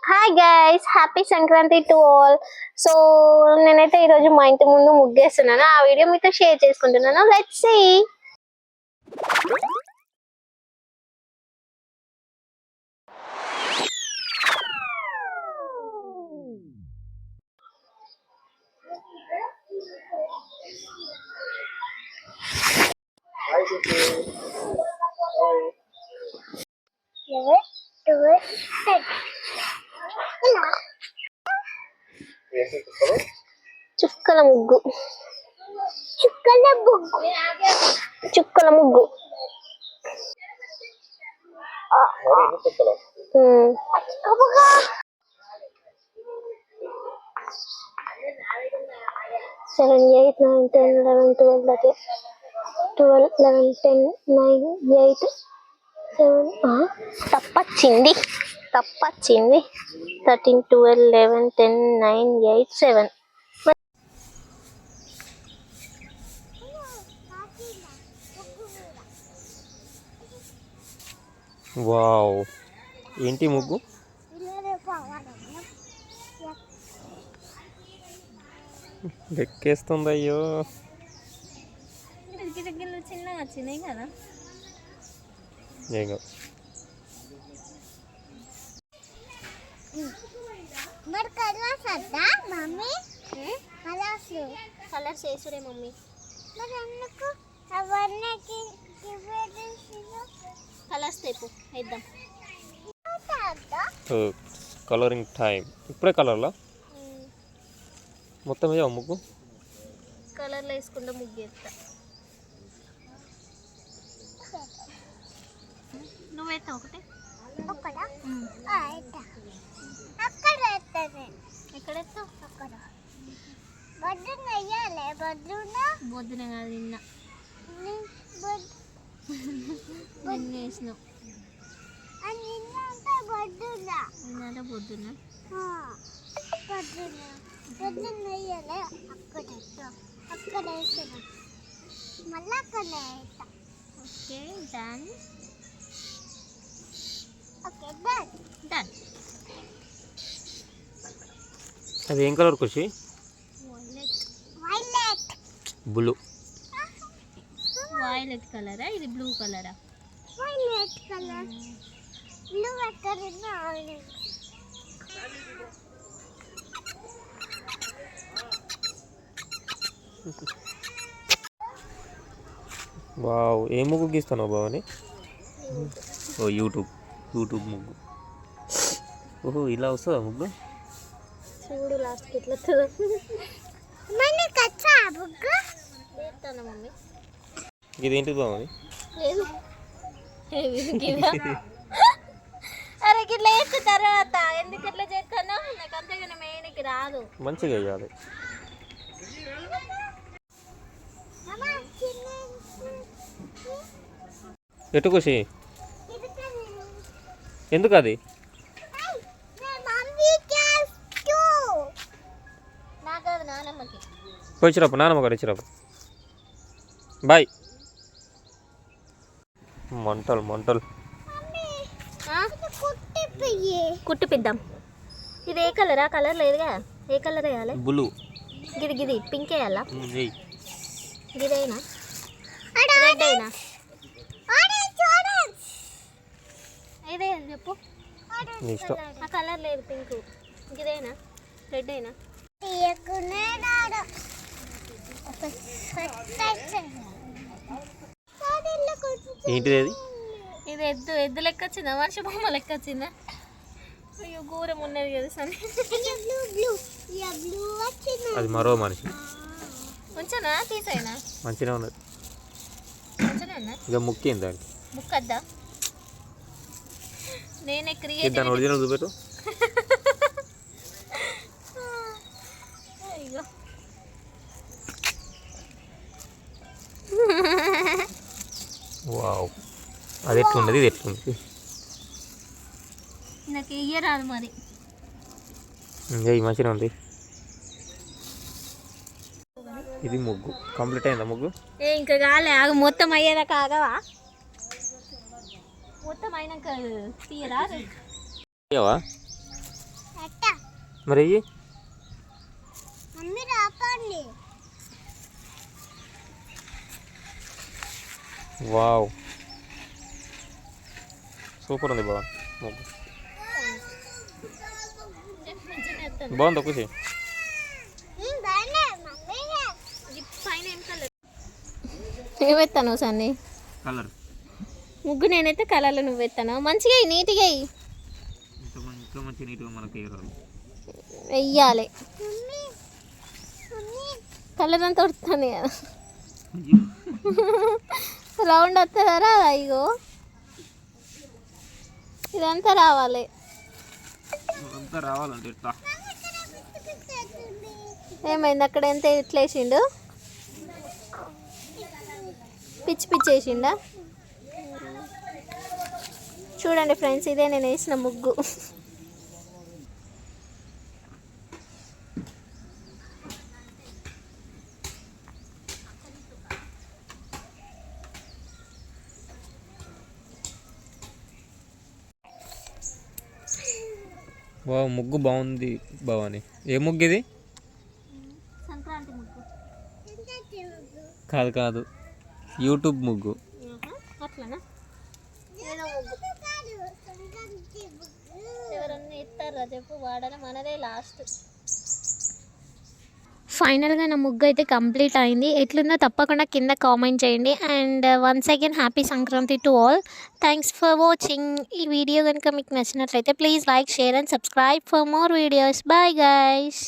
Hi guys, happy Sankranti to all. So నేనైతే ఈరోజు మా ఇంటి ముందు ముగ్గేస్తున్నాను. ఆ వీడియో మీతో షేర్ చేసుకుంటున్నాను. Let's see. చుక్కల ముగ్గు, చుక్కల ముగ్గు. సెవెన్, 8, 9, 10, 11, 12, 12, 11, 10, 9, 8, 7. తప్పచ్చింది 13, 12, 11, 10, 9, 8, 7. వావ్, ఏంటి ముగ్గు? ఎక్కేస్తుంది. అయ్యో, చిన్నగా వచ్చినాయి కదా. కలర్స్ వేసుడే మమ్మీ. కలర్స్ తెప్పు వేద్దాం. Colouring time. ఇప్పుడే కలర్లా మొత్తం వేయవా ముగ్గు? కలర్లు వేసుకుంటా ముగ్గు వేస్తా. నువ్వు వేస్తా ఒకటి. ఎక్కడ ఎత్తావు? బొద్దున కాదు, నిన్న వేసినావు. నిన్న పొద్దున ఓకే, డన్. డన్. అది ఏం కలర్ ఖుషి? బ్లూ. వైలెట్ కలరా? ఇది బ్లూ కలరా? Violet colour. బ్లూ ఎక్కడ ఉంది? వావ్, ఏ ముగ్గు గీస్తున్నావు బావని? ఓ యూట్యూబ్ ముగ్గు. ఓహో, ఇలా వస్తుందా ముగ్గు? చూడు లాస్ట్కి ఎట్లా వస్తుందో. మమ్మీ ఇదేంటిది బావని? అరే ఇట్లా వేసిన తర్వాత ఎందుకు ఇట్లా చేస్తాను? నాకు అంతేగాని మెయిన్కి రాదు. మంచిగా వేయాలి. ఎటు ఖుషి? ఎందుకు అది? పోయిచ్చిరాపు, నాన్నమ్మ గారు ఇచ్చిరాపు. బాయ్. మంటలు కుట్టిపిద్దాం. ఇది ఏ కలరా? కలర్ లేదుగా. ఏ కలర్ వేయాలి? బ్లూ. గిది పింక్ వేయాలా? గిదైనా రెడ్ అయినా? ఏదే చెప్పు. ఇష్టం. ఆ కలర్ లేదు, పింక్. గిదైనా రెడ్ అయినా? ఏంటిది అది? ఇది ఎద్దు లెక్క వచ్చిందా? మనిషి బొమ్మ లెక్క వచ్చిందా? అయ్యో, ఘోరం ఉన్నది కదా సని. అది మరో మనిషి. ఉంచనా తీసైనా? మంచిగా ఉన్నది. మంచిగా ఉన్నా. ఇక ముక్కింది దానికి. ముక్కద్దా? నేనే క్రియేట్. దాని ఒరిజినల్ చూపెట్టు. అయ్యో, వావ్, అది ఎట్లున్నది, ఇది ఎట్లుంది? నాకు ఇయ్యరాదు మరి. మంచిగా ఉంది. ఇది ముగ్గు కంప్లీట్ అయిందా? ముగ్గు ఇంకా కాలే, ఆగు. మొత్తం అయ్యేదాకా ఆగవా? మొత్తం అయినాక తీయరా? మరి అయ్యి మమ్మీ రాపండి. వావ్ సూపర్ ఉంది బాగుంది ముగ్గు బాగుంది ఖుషి. నువ్వెత్తాను సన్ని కలర్ ముగ్గు నేనైతే కలర్లో నువ్వెత్తాను. మంచిగా నీట్గా ఇంకా మంచి నీట్గా మనకి వెయ్యాలి. కలర్ అంతా వస్తుంది కదా రౌండ్ వస్తుందా రాదా? ఇగో ఇదంతా రావాలి. అంతా రావాలంటే ఎట్లా ఏమైంది అక్కడ ఎంత ఇట్లా వేసిండు? పిచ్చి పిచ్చి వేసిండా? చూడండి ఫ్రెండ్స్, ఇదే నేను వేసిన ముగ్గు. వావ్ ముగ్గు బాగుంది భవాని. ఏ ముగ్గు ఇది? సంక్రాంతి ముగ్గు కాదు కాదు యూట్యూబ్ ముగ్గు. అట్లనా? ఎవరన్నా ఇస్తారా చెప్పు, వాడాలి, మనదే లాస్ట్. ఫైనల్గా నా ముగ్గు అయితే కంప్లీట్ అయింది. ఎట్లుందో తప్పకుండా కింద కామెంట్ చేయండి. And once again happy Sankranti to all. Thanks for watching. ఈ వీడియో కనుక మీకు నచ్చినట్లయితే please like, share and subscribe for more videos. Bye guys.